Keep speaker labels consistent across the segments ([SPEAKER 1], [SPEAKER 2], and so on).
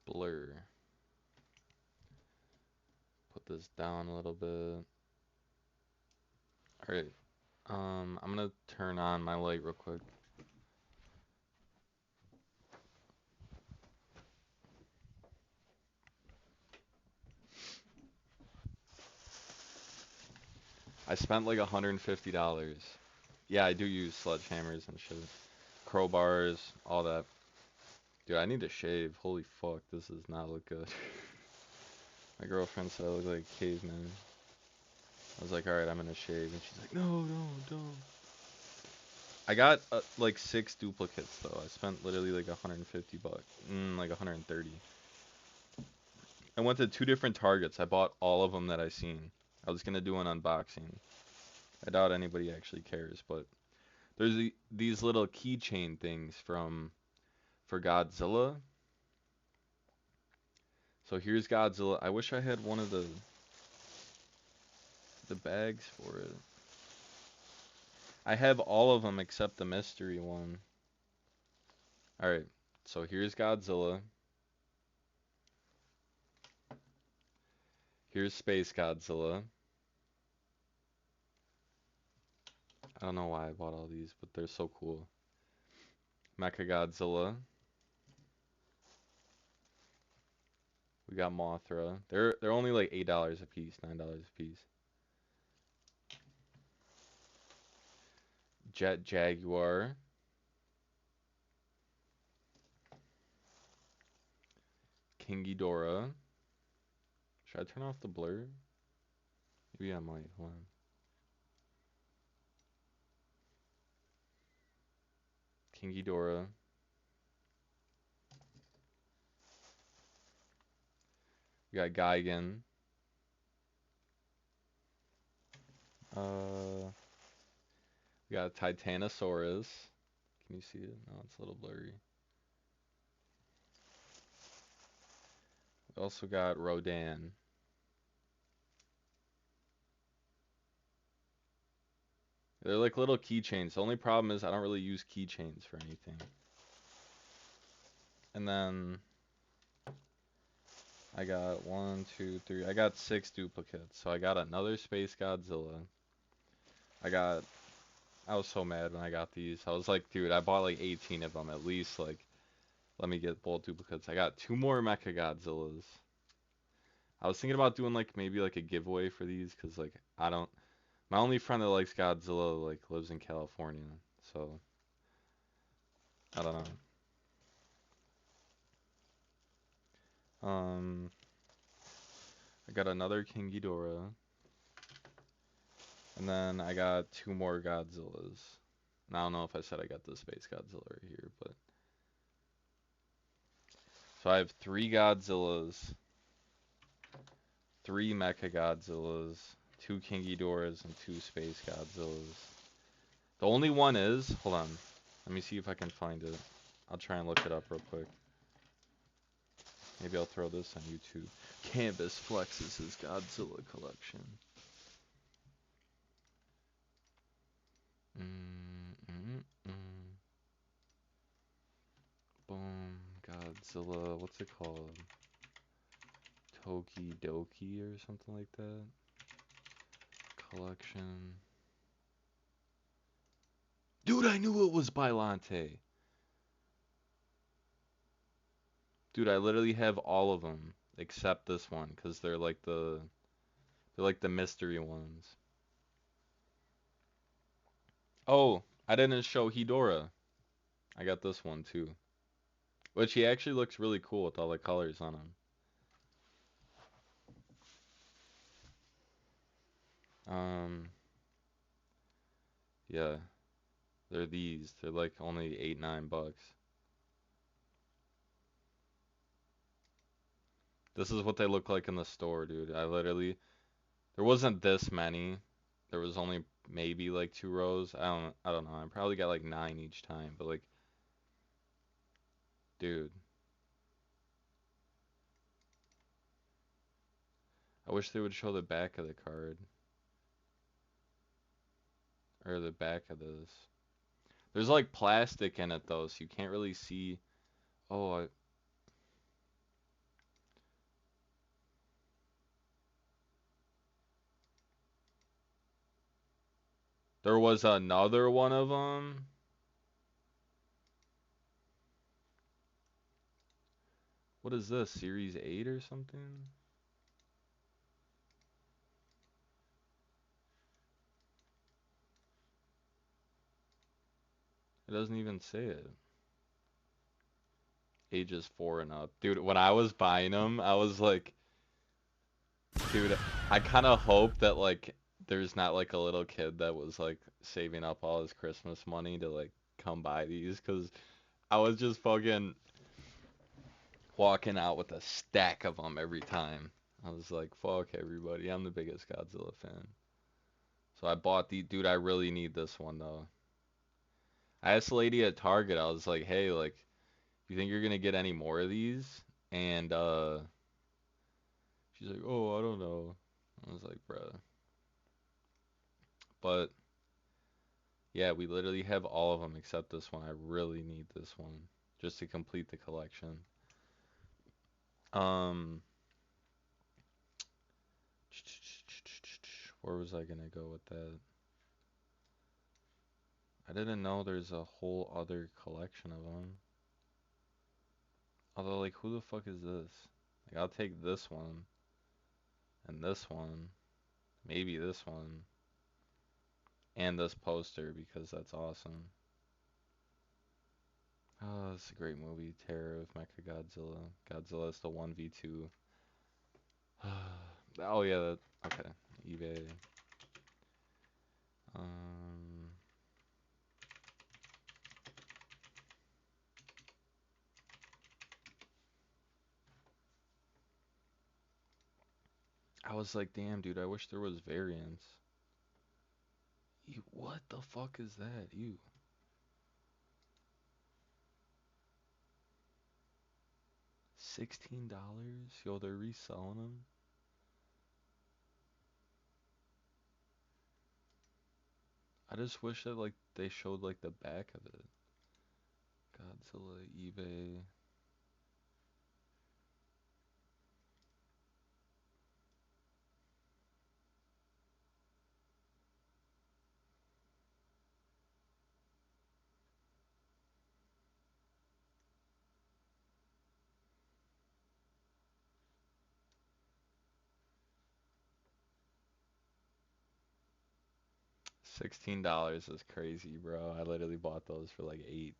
[SPEAKER 1] blur. Put this down a little bit. All right. I'm gonna turn on my light real quick. I spent like $150. Yeah, I do use sledgehammers and shit. Crowbars, all that. Dude, I need to shave. Holy fuck, this does not look good. My girlfriend said I look like a caveman. I was like, alright, I'm gonna shave. And she's like, no, don't. I got like 6 duplicates though. I spent literally like 150 bucks. Like 130. I went to 2 different Targets. I bought all of them that I seen. I was gonna do an unboxing. I doubt anybody actually cares, but there's these little keychain things for Godzilla. So here's Godzilla. I wish I had one of the bags for it. I have all of them except the mystery one. Alright, so here's Godzilla. Here's Space Godzilla. I don't know why I bought all these, but they're so cool. Mecha Godzilla. We got Mothra. They're only like $8 a piece, $9 a piece. Jet Jaguar. King Ghidorah. Should I turn off the blur? Maybe I might. Hold on. King Ghidorah. We got Gigan. We got Titanosaurus. Can you see it? No, it's a little blurry. We also got Rodan. They're like little keychains. The only problem is I don't really use keychains for anything. And then I got 1, 2, 3. I got 6 duplicates. So I got another Space Godzilla. I was so mad when I got these. I was like, dude, I bought like 18 of them at least. Like, let me get both duplicates. I got 2 more Mecha Godzillas. I was thinking about doing like maybe like a giveaway for these because like I don't. My only friend that likes Godzilla like lives in California, so I don't know. I got another King Ghidorah, and then I got 2 more Godzillas. And I don't know if I said I got the Space Godzilla right here, but so I have 3 Godzillas, 3 Mecha Godzillas, 2 King Ghidorahs, and 2 Space Godzillas. The only one is, hold on, let me see if I can find it. I'll try and look it up real quick. Maybe I'll throw this on YouTube. Canvas flexes his Godzilla collection. Boom, Godzilla. What's it called? Tokidoki or something like that. Collection. Dude, I knew it was Bylante. Dude, I literally have all of them except this one because they're like the mystery ones. Oh, I didn't show Hedora. I got this one too. Which he actually looks really cool with all the colors on him. Um, yeah, they're these. They're like only 8, $9. This is what they look like in the store, dude. There wasn't this many. There was only maybe like 2 rows. I don't know. I probably got like 9 each time, but like, dude, I wish they would show the back of the card or the back of this. There's like plastic in it though, so you can't really see. Oh, There was another one of them. What is this? Series 8 or something? It doesn't even say it. Ages 4 and up. Dude, when I was buying them, I was like, dude, I kind of hope that like there's not like a little kid that was like saving up all his Christmas money to like come buy these, cuz I was just fucking walking out with a stack of them every time. I was like, fuck everybody. I'm the biggest Godzilla fan. So I bought the dude, I really need this one though. I asked the lady at Target, I was like, hey, like, you think you're gonna get any more of these? And she's like, oh, I don't know. I was like, bruh. But yeah, we literally have all of them except this one. I really need this one just to complete the collection. Um, where was I gonna go with that? I didn't know there's a whole other collection of them. Although, like, who the fuck is this? Like, I'll take this one and this one, maybe this one, and this poster because that's awesome. Oh, it's a great movie. Terror of Mechagodzilla. Godzilla is the 1v2. Oh yeah, okay. eBay. Um, I was like, damn, dude, I wish there was variants. Ew, what the fuck is that? Ew. $16? Yo, they're reselling them. I just wish that like they showed like the back of it. Godzilla, eBay. $16 is crazy, bro. I literally bought those for like 8.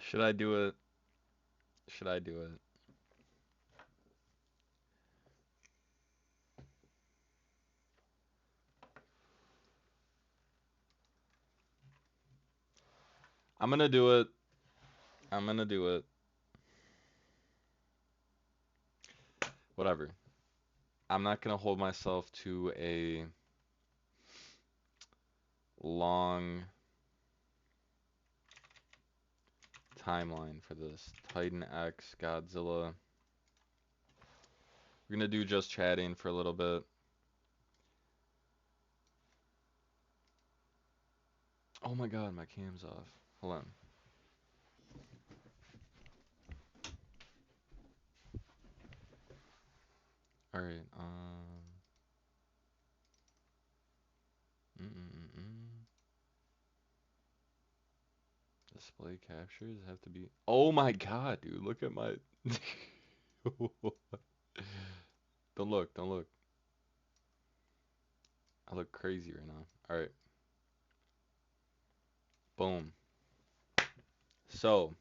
[SPEAKER 1] Should I do it? Should I do it? I'm gonna do it. I'm gonna do it. Whatever. I'm not gonna hold myself to a long timeline for this. Titan X, Godzilla. We're gonna do just chatting for a little bit. Oh my god, my cam's off. Hold on. Alright, display captures have to be. Oh my god, dude, look at my. Don't look, don't look. I look crazy right now. Alright, boom. So,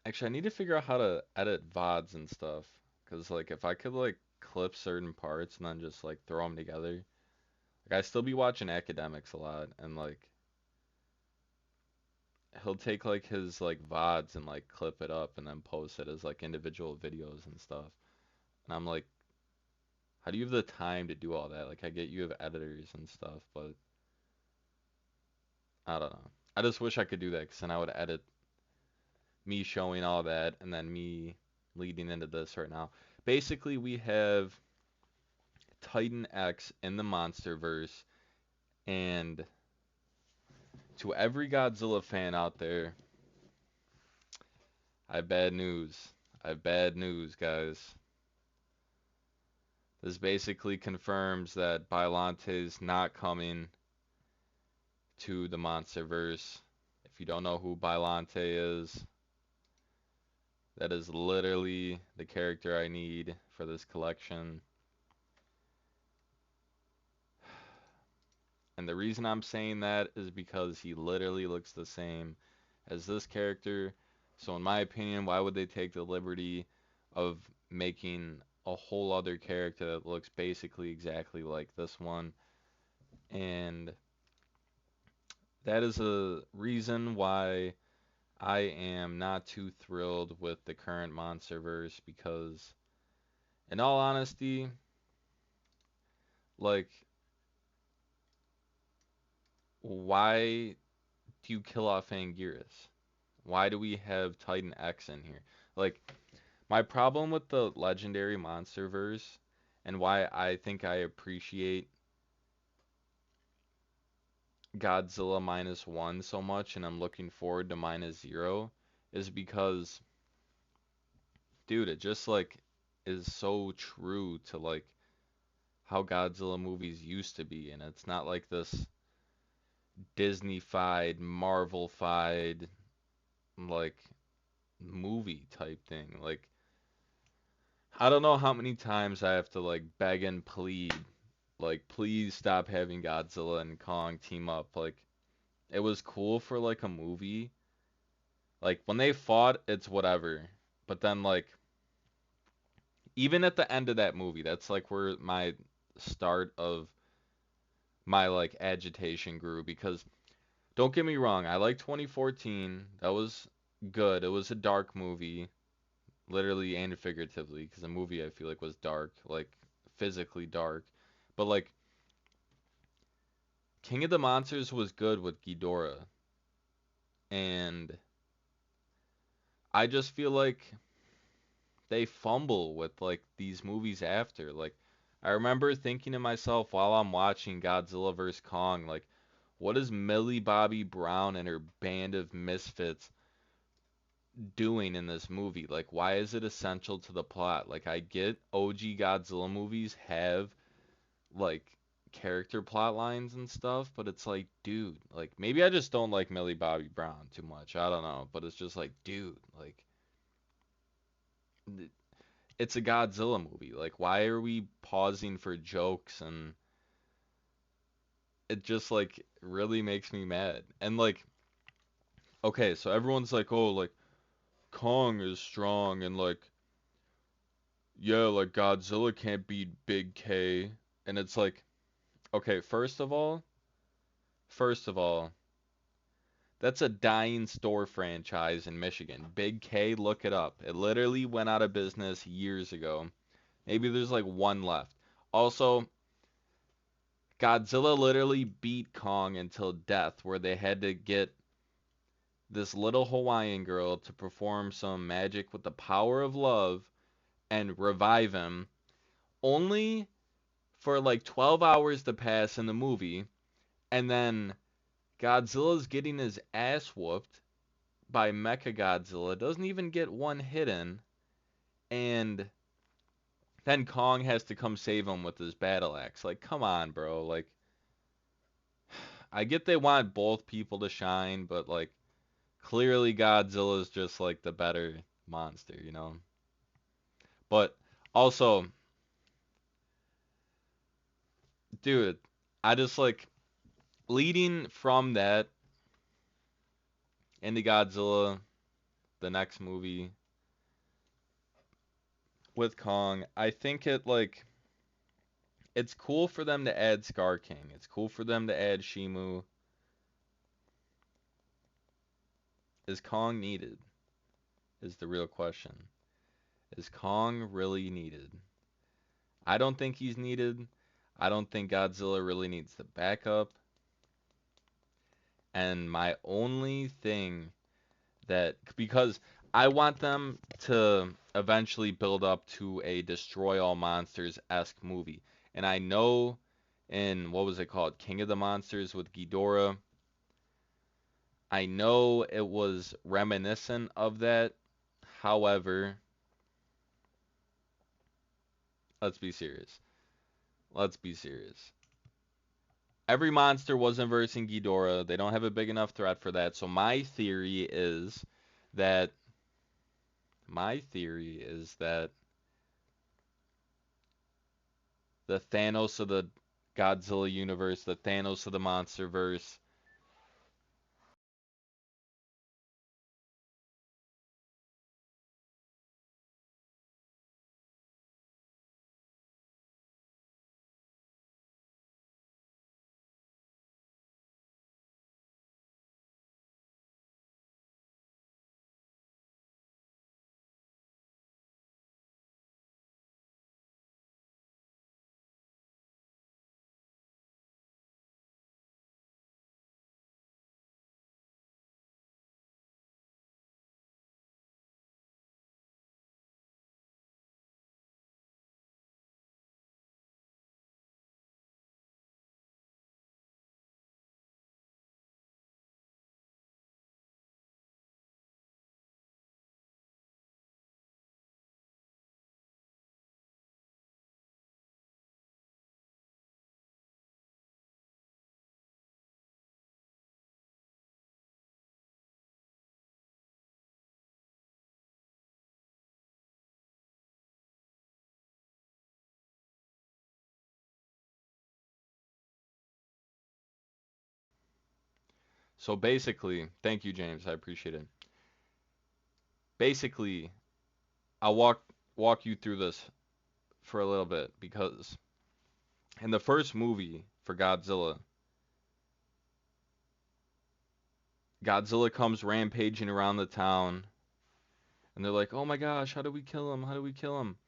[SPEAKER 1] actually, I need to figure out how to edit VODs and stuff. Because, like, if I could, like, clip certain parts and then just, like, throw them together. Like, I still be watching academics a lot. And, like, he'll take, like, his, like, VODs and, like, clip it up and then post it as, like, individual videos and stuff. And I'm like, how do you have the time to do all that? Like, I get you have editors and stuff, but I don't know. I just wish I could do that because then I would edit me showing all that and then me leading into this right now. Basically, we have Titan X in the MonsterVerse, and To every Godzilla fan out there, I have bad news. I have bad news, guys. This basically confirms that Biollante is not coming to the MonsterVerse. If you don't know who Biollante is, that is literally the character I need for this collection. And the reason I'm saying that is because he literally looks the same as this character. So in my opinion, why would they take the liberty of making a whole other character that looks basically exactly like this one? And that is a reason why I am not too thrilled with the current MonsterVerse because in all honesty, like why do you kill off Anguirus? Why do we have Titan X in here? Like, my problem with the legendary MonsterVerse and why I think I appreciate Godzilla -1 so much and I'm looking forward to -0 is because, dude, it just like is so true to like how Godzilla movies used to be, and it's not like this Disney-fied, Marvel-fied like movie type thing. Like I don't know how many times I have to like beg and plead, like please stop having Godzilla and Kong team up. Like it was cool for like a movie. Like when they fought, it's whatever. But then like even at the end of that movie, that's like where my start of my like agitation grew because don't get me wrong, I like 2014. That was good. It was a dark movie, literally and figuratively, because the movie I feel like was dark, like physically dark. But like King of the Monsters was good with Ghidorah, and I just feel like they fumble with like these movies after. Like I remember thinking to myself while I'm watching Godzilla vs Kong, like what is Millie Bobby Brown and her band of misfits doing in this movie? Like why is it essential to the plot? Like I get OG Godzilla movies have like character plot lines and stuff, but it's like, dude, like maybe I just don't like Millie Bobby Brown too much. I don't know, but it's just like, dude, like it's a Godzilla movie. Like why are we pausing for jokes and it just like really makes me mad. And like okay, so everyone's like, "Oh, like Kong is strong and like yeah, like Godzilla can't beat Big K." And it's like, okay, first of all, that's a dying store franchise in Michigan. Big K, look it up. It literally went out of business years ago. Maybe there's like one left. Also, Godzilla literally beat Kong until death, where they had to get this little Hawaiian girl to perform some magic with the power of love and revive him, only for like 12 hours to pass in the movie, and then Godzilla's getting his ass whooped by Mechagodzilla, doesn't even get one hit in, and then Kong has to come save him with his battle axe. Like, come on, bro. Like, I get they want both people to shine, but like, clearly Godzilla's just like the better monster, you know? But also, dude, I just like leading from that into Godzilla, the next movie with Kong, I think it like it's cool for them to add Scar King. It's cool for them to add Shimu. Is Kong needed? Is the real question. Is Kong really needed? I don't think he's needed. I don't think Godzilla really needs the backup. And my only thing that, because I want them to eventually build up to a Destroy All Monsters-esque movie. And I know in, what was it called? King of the Monsters with Ghidorah, I know it was reminiscent of that. However, let's be serious. Let's be serious. Every monster wasn't versing Ghidorah. They don't have a big enough threat for that. So that my theory is that the Thanos of the Godzilla universe, the Thanos of the monster verse. So basically, thank you, James. I appreciate it. Basically, I'll walk you through this for a little bit because in the first movie for Godzilla, Godzilla comes rampaging around the town, and they're like, "Oh my gosh, how do we kill him? How do we kill him?"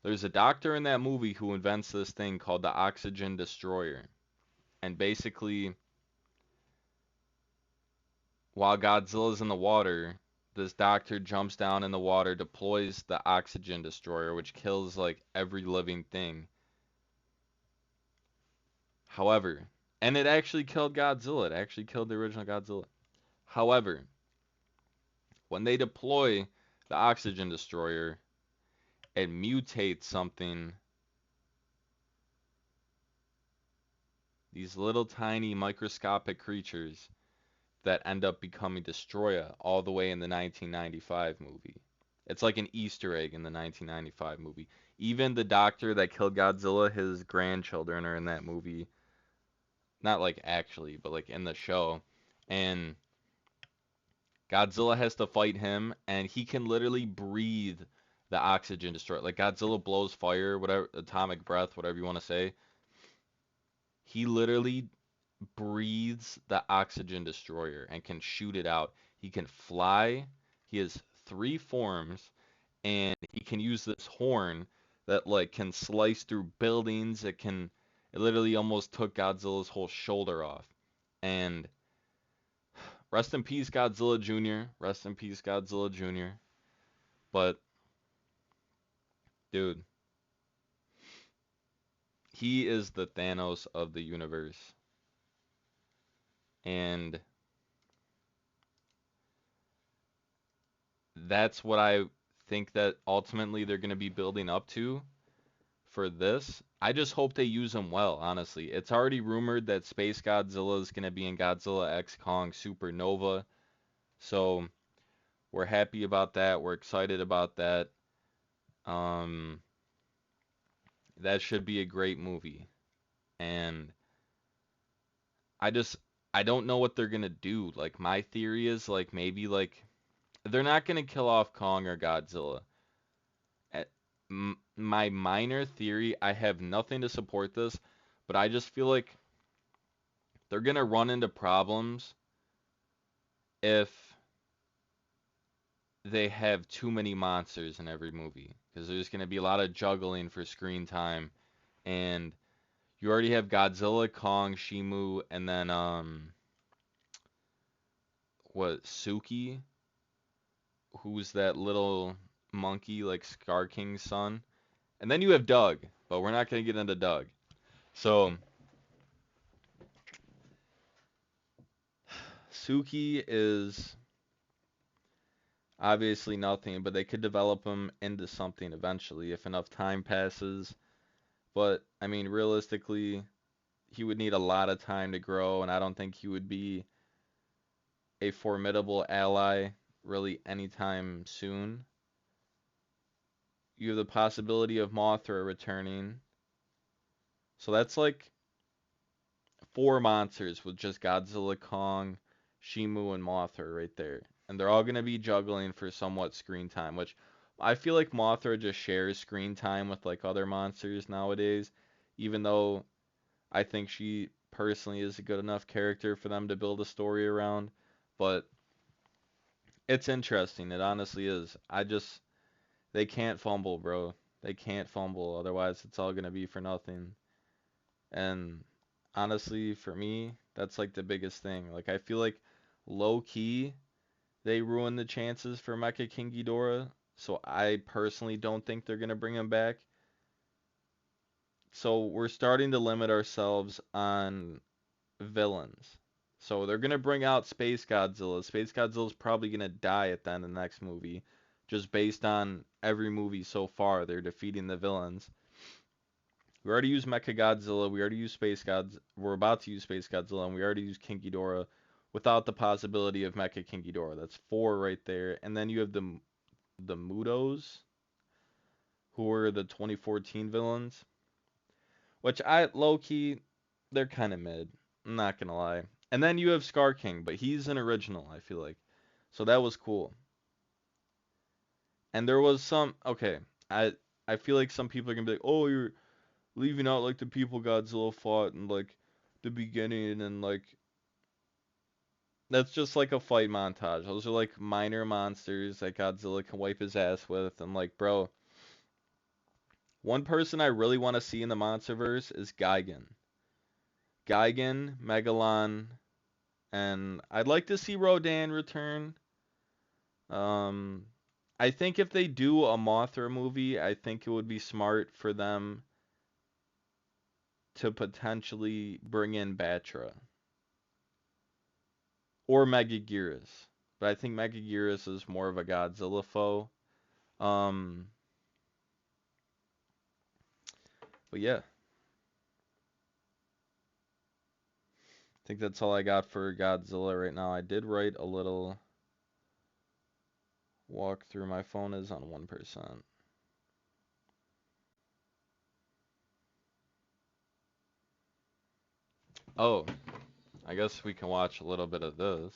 [SPEAKER 1] There's a doctor in that movie who invents this thing called the oxygen destroyer. And basically, while Godzilla's in the water, this doctor jumps down in the water, deploys the oxygen destroyer, which kills like every living thing. However, and it actually killed Godzilla. It actually killed the original Godzilla. However, when they deploy the oxygen destroyer, it mutates something. These little tiny microscopic creatures that end up becoming Destroya all the way in the 1995 movie. It's like an Easter egg in the 1995 movie. Even the doctor that killed Godzilla, his grandchildren are in that movie. Not like actually, but like in the show. And Godzilla has to fight him, and he can literally breathe the oxygen destroyer. Like Godzilla blows fire, whatever, atomic breath, whatever you want to say. He literally breathes the oxygen destroyer and can shoot it out. He can fly. He has three forms, and he can use this horn that like can slice through buildings. It literally almost took Godzilla's whole shoulder off. And rest in peace, Godzilla Jr. Rest in peace, Godzilla Jr. But dude, he is the Thanos of the universe. And that's what I think that ultimately they're going to be building up to for this. I just hope they use him well, honestly. It's already rumored that Space Godzilla is going to be in Godzilla X Kong Supernova. So we're happy about that. We're excited about that. Um, that should be a great movie. And I just I don't know what they're going to do. Like my theory is like maybe like they're not going to kill off Kong or Godzilla. Eh, my minor theory, I have nothing to support this, but I just feel like they're gonna run into problems if they have too many monsters in every movie, because there's gonna be a lot of juggling for screen time, and you already have Godzilla, Kong, Shimu, and then what Suki, who's that little monkey like Scar King's son, and then you have Doug, but we're not gonna get into Doug. So Suki is obviously nothing, but they could develop him into something eventually if enough time passes. But I mean, realistically, he would need a lot of time to grow, and I don't think he would be a formidable ally really anytime soon. You have the possibility of Mothra returning. So that's like four monsters with just Godzilla, Kong, Shimu, and Mothra right there. And they're all going to be juggling for somewhat screen time, which I feel like Mothra just shares screen time with like other monsters nowadays, even though I think she personally is a good enough character for them to build a story around. But it's interesting. It honestly is. They can't fumble, bro. They can't fumble. Otherwise, it's all going to be for nothing. And honestly, for me, that's like the biggest thing. Like, I feel like low key, they ruined the chances for Mecha King Ghidorah. So I personally don't think they're going to bring him back. So we're starting to limit ourselves on villains. So they're gonna bring out Space Godzilla. Space Godzilla's probably gonna die at the end of the next movie, just based on every movie so far. They're defeating the villains. We already used Mecha Godzilla. We already used Space Gods. We're about to use Space Godzilla, and we already used King Ghidorah, without the possibility of Mecha King Ghidorah. That's four right there. And then you have the Mutos, who were the 2014 villains, which I low key, they're kind of mid. I'm not gonna lie. And then you have Scar King, but he's an original, I feel like. So that was cool. And there was some okay, I feel like some people are gonna be like, oh, you're leaving out like the people Godzilla fought in like the beginning and like that's just like a fight montage. Those are like minor monsters that Godzilla can wipe his ass with. And like, bro, one person I really want to see in the MonsterVerse is Gigan. Gigan, Megalon, and I'd like to see Rodan return. Um, I think if they do a Mothra movie, I think it would be smart for them to potentially bring in Batra or Megaguirus. But I think Megaguirus is more of a Godzilla foe. Um, but yeah, I think that's all I got for Godzilla right now. I did write a little walkthrough. My phone is on 1%. Oh, I guess we can watch a little bit of this.